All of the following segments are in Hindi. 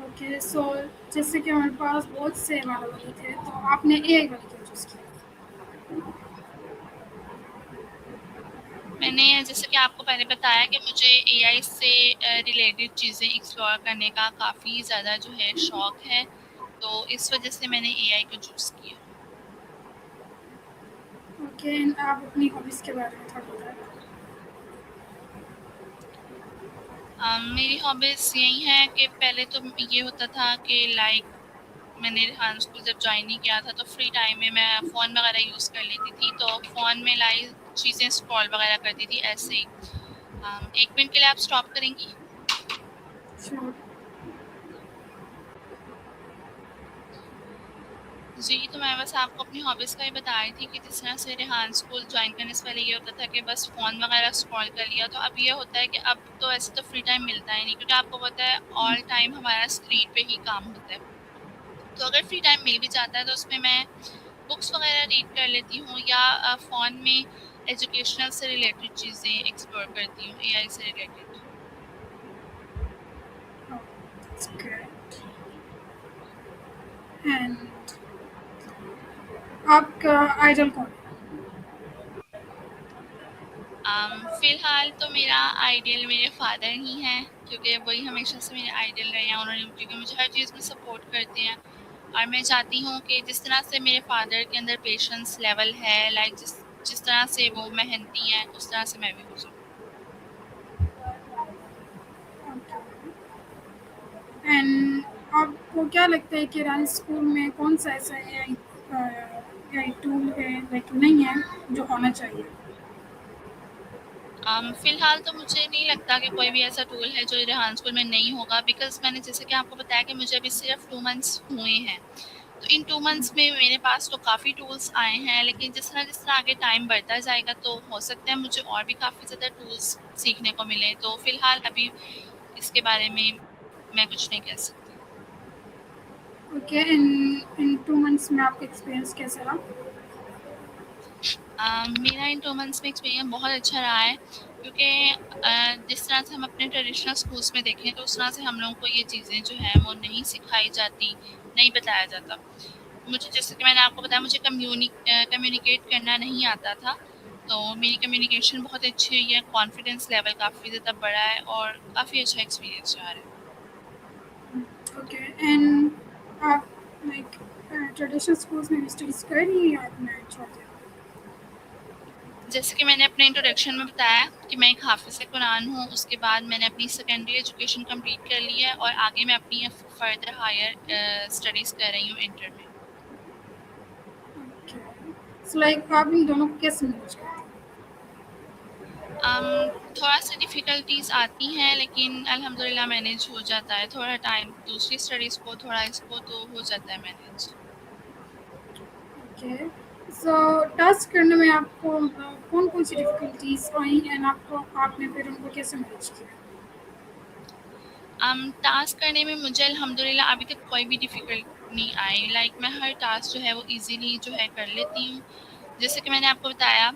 ओके, सो जैसे कि हमारे पास बहुत से वाले थे, तो आपने एआई वाले क्यों चूज़ किया? मैंने जैसे कि आपको पहले बताया कि मुझे एआई से रिलेटेड चीज़ें एक्सप्लोर करने का काफ़ी ज़्यादा जो है शौक है, तो इस वजह से मैंने एआई को चूज़ किया। ओके, एंड आप अपनी हॉबीज़ के बारे में थोड़ा बताएँ? मेरी हॉबीज़ यही है कि पहले तो ये होता था कि लाइक मैंने रिहान स्कूल जब ज्वाइन नहीं किया था तो फ्री टाइम में मैं फ़ोन वगैरह यूज़ कर लेती थी, तो फ़ोन में लाइव चीज़ें स्क्रॉल वगैरह करती थी ऐसे ही। 1 मिनट के लिए आप स्टॉप करेंगी? श्योर। जी, तो मैं बस आपको अपनी हॉबीज़ का ही बता रही थी कि जिस तरह से रेहान स्कूल जॉइन करने से पहले ये होता था कि बस फ़ोन वगैरह स्क्रॉल कर लिया, तो अब ये होता है कि अब तो ऐसे तो फ्री टाइम मिलता ही नहीं, क्योंकि आपको पता है ऑल टाइम हमारा स्क्रीन पे ही काम होता है। तो अगर फ्री टाइम मिल भी जाता है तो उसमें मैं बुक्स वगैरह रीड कर लेती हूँ या फ़ोन में एजुकेशनल से रिलेटेड चीज़ें एक्सप्लोर करती हूँ, एआई से related. Oh, that's great. And आपका आइडल कौन है? फ़िलहाल तो मेरा आइडियल मेरे फ़ादर ही हैं, क्योंकि वही हमेशा से मेरे आइडियल रहे हैं। उन्होंने क्योंकि मुझे हर चीज़ में सपोर्ट करते हैं और मैं चाहती हूँ कि जिस तरह से मेरे फ़ादर के अंदर पेशेंस लेवल है, लाइक जिस जिस तरह से वो मेहनती हैं, उस तरह से मैं भी हो सकूँ। एंड आपको क्या लगता है कि रानी स्कूल में कौन-सा ऐसा एआई टूल है लाइक नहीं है, जो होना चाहिए? फ़िलहाल तो मुझे नहीं लगता कि कोई भी ऐसा टूल है जो रेहान स्कूल में नहीं होगा, बिकॉज़ मैंने जैसे कि आपको बताया कि मुझे अभी सिर्फ़ 2 मंथ्स हुए हैं। तो इन 2 मंथ्स में मेरे पास तो काफ़ी टूल्स आए हैं, लेकिन जिस तरह आगे टाइम बढ़ता जाएगा तो हो सकता है मुझे और भी काफ़ी ज़्यादा टूल्स सीखने को मिलें। तो फ़िलहाल अभी इसके बारे में मैं कुछ नहीं कह सकती। ओके, इन इन 2 मंथ्स में आपका एक्सपीरियंस कैसा रहा? मेरा इन 2 मंथ्स में एक्सपीरियंस बहुत अच्छा रहा है, क्योंकि जिस तरह से हम अपने ट्रेडिशनल स्कूल्स में देखें तो उस तरह से हम लोगों को ये चीज़ें जो हैं वो नहीं सिखाई जाती, नहीं बताया जाता। मुझे जैसे कि मैंने आपको बताया, मुझे कम्युनिकेट करना नहीं आता था, तो मेरी कम्युनिकेशन बहुत अच्छी हुई है, कॉन्फिडेंस लेवल काफ़ी ज़्यादा बढ़ा है और काफ़ी अच्छा एक्सपीरियंस रहा है। ओके, एंड आप लाइक ट्रेडिशनल स्कूल्स में भी स्टडीज़ कर रही हैं या आपने छोड़ दिया? जैसे कि मैंने अपने इंट्रोडक्शन में बताया कि मैं एक हाफ़िज़ कुरान हूँ, उसके बाद मैंने अपनी सेकेंडरी एजुकेशन कंप्लीट कर ली है और आगे मैं अपनी फर्दर हायर स्टडीज़ कर रही हूँ इंटर में। ओके, सो लाइक आप इन दोनों को कैसे मैनेज करती हैं? अम, थोड़ा-सा डिफ़िकल्टीज़ आती हैं, लेकिन अल्हम्दुलिल्लाह मैनेज हो जाता है। थोड़ा टाइम दूसरी स्टडीज़ को, थोड़ा इसको, तो हो जाता है मैनेज। ओके, सो टास्क करने में आपको कौन-कौन सी डिफ़िकल्टीज़ आई एंड आपने फिर उनको कैसे मैनेज किया? टास्क करने में मुझे अल्हम्दुलिल्लाह अभी तक कोई भी डिफ़िकल्ट नहीं आई। लाइक मैं हर टास्क जो है वो ईज़िली जो है कर लेती हूँ। जैसे कि मैंने आपको बताया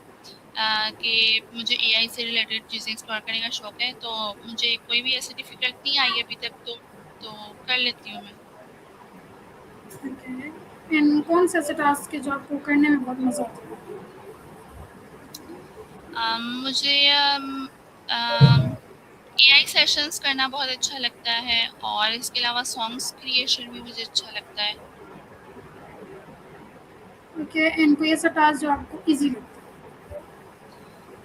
कि मुझे एआई से रिलेटेड चीज़ें एक्सप्लोर करने का शौक है, तो मुझे कोई भी ऐसी डिफ़िकल्ट नहीं आई अभी तक, तो कर लेती हूँ मैं। ओके, एंड कौन से ऐसे टास्क है जो आपको करने में बहुत मज़ा आता है? मुझे एआई सेशंस करना बहुत अच्छा लगता है और इसके अलावा सॉन्ग्स क्रिएशन भी मुझे अच्छा लगता है। ओके, एंड कोई ऐसा टास्क जो आपको ईज़ी लगता है?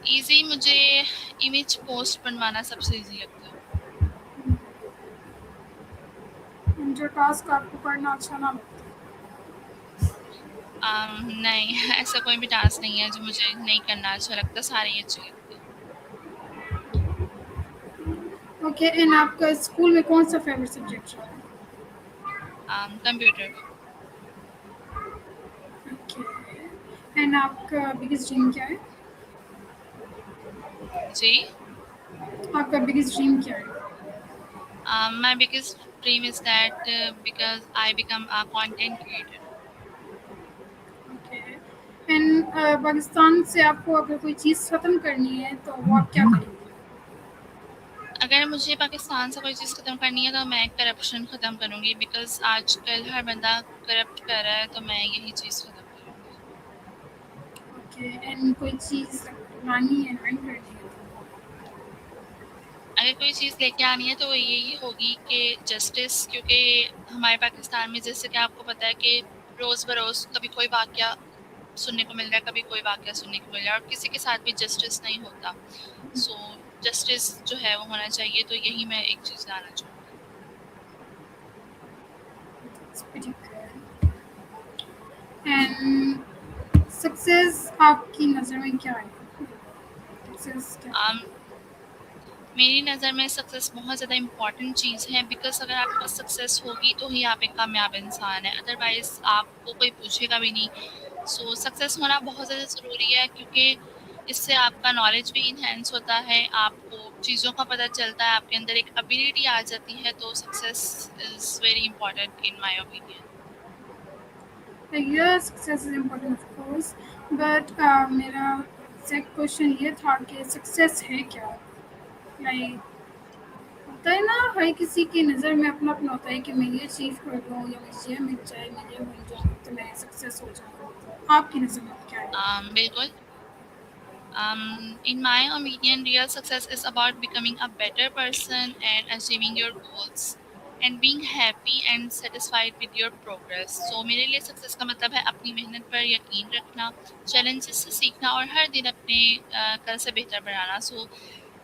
ईज़ी मुझे इमेज पोस्ट बनवाना सबसे ईज़ी लगता है। एंड जो टास्क आपको करना अच्छा ना लगता है? नहीं ऐसा कोई भी टास्क नहीं है जो मुझे नहीं करना अच्छा लगता, सारे ही अच्छे लगते हैं। ओके, एंड आपका स्कूल में कौन-सा फ़ेवरेट सब्जेक्ट रहा है? कंप्यूटर। ओके, एंड आपका बिगेस्ट ड्रीम क्या है? जी। आपका बिगेस्ट ड्रीम क्या है? My biggest dream is that because I become a content creator. Okay, and Pakistan से आपको अगर कोई चीज़ ख़त्म करनी है, तो वो आप क्या करेंगे? अगर मुझे पाकिस्तान से कोई चीज़ ख़त्म करनी है तो मैं करप्शन ख़त्म करूँगी, बिकॉज़ आजकल हर बंदा करप्ट कर रहा है, तो मैं यही चीज़ ख़त्म करूँगी। ओके, एंड कोई चीज़ लानी है, इन्वेंट करनी है तो अगर कोई चीज़ लेके आनी है तो वो यही होगी कि जस्टिस, क्योंकि हमारे पाकिस्तान में जैसे कि आपको पता है कि रोज़ बरोज़ कभी कोई वाक़या सुनने को मिल रहा है, कभी कोई वाक़या सुनने को मिल रहा है और किसी के साथ भी जस्टिस नहीं होता। सो जस्टिस जो है वो होना चाहिए, तो यही मैं एक चीज़ लाना चाहूँगी। It's pretty good. And success आपकी नज़र में क्या है? सक्सेस क्या है? आम मेरी नज़र में सक्सेस बहुत ज़्यादा इम्पोर्टेंट चीज़ है, बिकॉज़ अगर आपके पास सक्सेस होगी तो ही आप एक कामयाब इंसान हैं, अदरवाइज़ आपको कोई पूछेगा भी नहीं। सो सक्सेस होना बहुत ज़्यादा ज़रूरी है, क्योंकि इससे आपका नॉलेज भी इन्हेंस होता है, आपको चीज़ों का पता चलता है, आपके अंदर एक एबिलिटी आ जाती है, तो success is very important in my opinion. Yes, success is important of course, but मेरा एग्जैक्ट क्वेश्चन ये था कि सक्सेस है क्या? लाइक होता है ना, हर किसी की नज़र में अपना अपना होता है कि मैं ये अचीव कर लूँ या मुझे ये मिल जाए, मैं ये बन जाऊँ तो मैं सक्सेस हो जाऊँ। आपकी नज़र में क्या है? बिल्कुल। In my opinion, real success is about becoming a better person and achieving your goals and being happy and satisfied with your progress. So मेरे लिए सक्सेस का मतलब है अपनी मेहनत पर यकीन रखना, चैलेंजेस से सीखना और हर दिन अपने कल से बेहतर बनाना। सो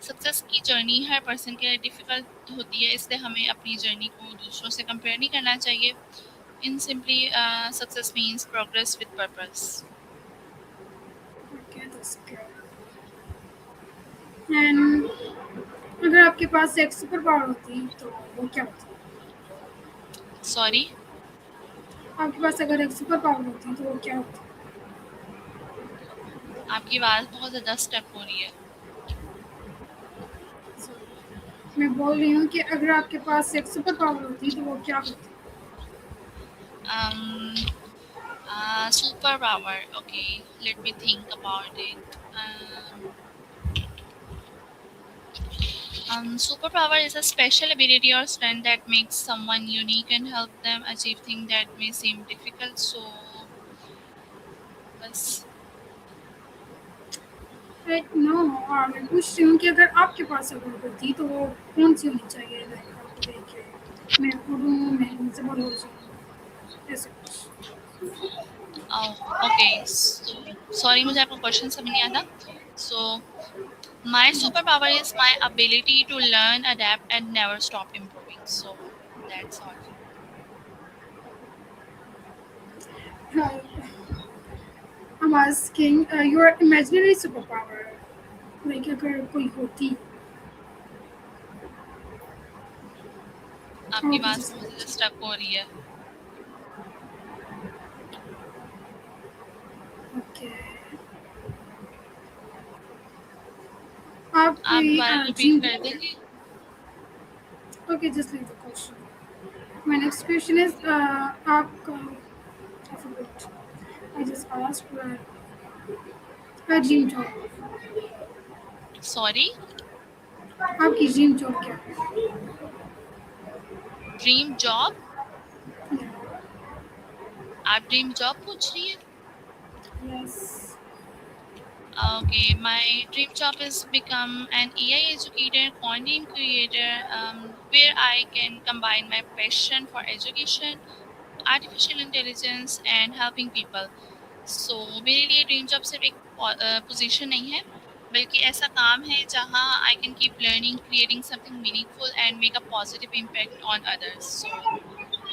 सक्सेस की जर्नी हर पर्सन के लिए डिफ़िकल्ट होती है, इसलिए हमें अपनी जर्नी को दूसरों से कंपेयर नहीं करना चाहिए। इन simply success means progress with purpose. Okay, that's good. And अगर आपके पास एक सुपर पावर होती तो वो क्या होती? सॉरी। आपके पास अगर एक सुपर पावर होती तो वो क्या होती? आपकी आवाज़ बहुत ज़्यादा स्टक हो रही है। मैं बोल रही हूँ कि अगर आपके पास एक सुपर पावर होती तो वो क्या होती? Um, Superpower. Okay, let me think about it. Superpower is a special ability or strength that makes someone unique and help them achieve things that may seem difficult. So, बस लाइक नो, मैं पूछ रही हूँ कि अगर आपके पास अगर होती तो वो कौन सी होनी चाहिए? लाइक आपको देख के मैं उड़ूँ, मैं इनविजिबल हो जाऊँ, ऐसे कुछ। ओके। सॉरी, मुझे आपका क्वेश्चन समझ नहीं आया। सो my superpower is my ability to learn, adapt, and never stop improving. So that's all. I'm asking your imaginary superpower, like अगर कोई होती। आपकी ओके, आवाज़ जस्ट बहुत ज़्यादा स्टक हो रही है। ओके। आप आपकी दोबारा रिपीट ड्रीम कर जॉब क्या देंगे? है? Okay, just leave the question. My next question is आपका, I forgot, I just asked dream job. Sorry? आपकी ड्रीम जॉब क्या है? Dream job? आप ड्रीम जॉब पूछ रही हैं? Yes. Okay, my dream job is become an AI educator, content creator, where I can combine my passion for education, artificial intelligence, and helping people. So मेरे लिए ड्रीम जॉब सिर्फ एक पोजीशन नहीं है, बल्कि ऐसा काम है जहां I can keep learning, creating something meaningful and make a positive impact on others. So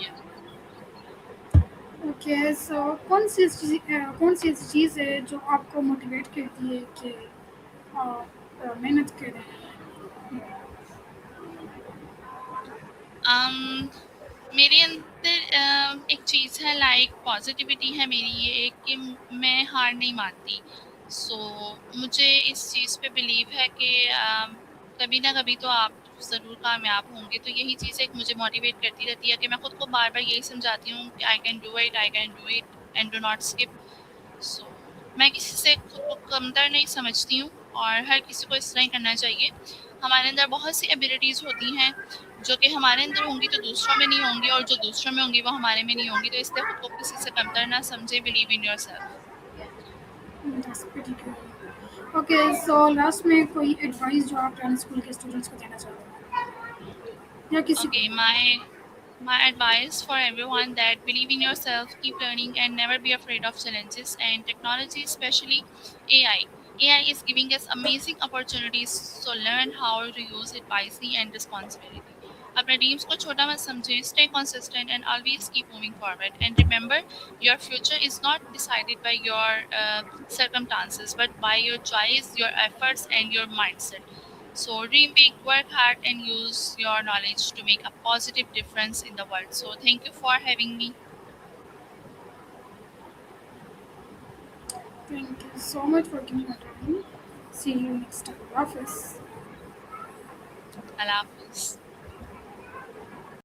yeah. Okay, सो कौन सी ऐसी चीज़ है जो आपको मोटिवेट करती है कि आप मेहनत करें? um, मेरे अंदर एक चीज़ है, लाइक पॉजिटिविटी है मेरी ये एक, कि मैं हार नहीं मानती। सो मुझे इस चीज़ पे बिलीव है कि कभी ना कभी तो आप ज़रूर कामयाब होंगे, तो यही चीज़ एक मुझे मोटिवेट करती रहती है कि मैं खुद को बार बार यही समझाती हूँ कि I can do it, I can do it and do not skip. So मैं किसी से खुद को कमतर नहीं समझती हूँ और हर किसी को इस तरह ही करना चाहिए। हमारे अंदर बहुत सी एबिलिटीज़ होती हैं जो कि हमारे अंदर होंगी तो दूसरों में नहीं होंगी, और जो दूसरों में होंगी वो हमारे में नहीं होंगी। तो इसलिए खुद को किसी से कमतर ना समझे, believe in yourself. That's pretty good. Okay, so last में कोई एडवाइस जो आप ट्वेल्थ स्कूल के स्टूडेंट्स को देना चाहोगे या किसी को Okay, भी? my advice for everyone that believe in yourself, keep learning, and never be afraid of challenges and technology, especially AI. AI is giving us amazing opportunities, so learn how to use it wisely and responsibility. अपने ड्रीम्स को छोटा मत समझें, stay consistent and always keep moving forward. And remember, your future is not decided by your circumstances, but by your choice, your efforts, and your mindset. So dream big, work hard, and use your knowledge to make a positive difference in the world. So thank you for having me. Thank you so much for giving your time. See you next time. Office. Allah Hafiz.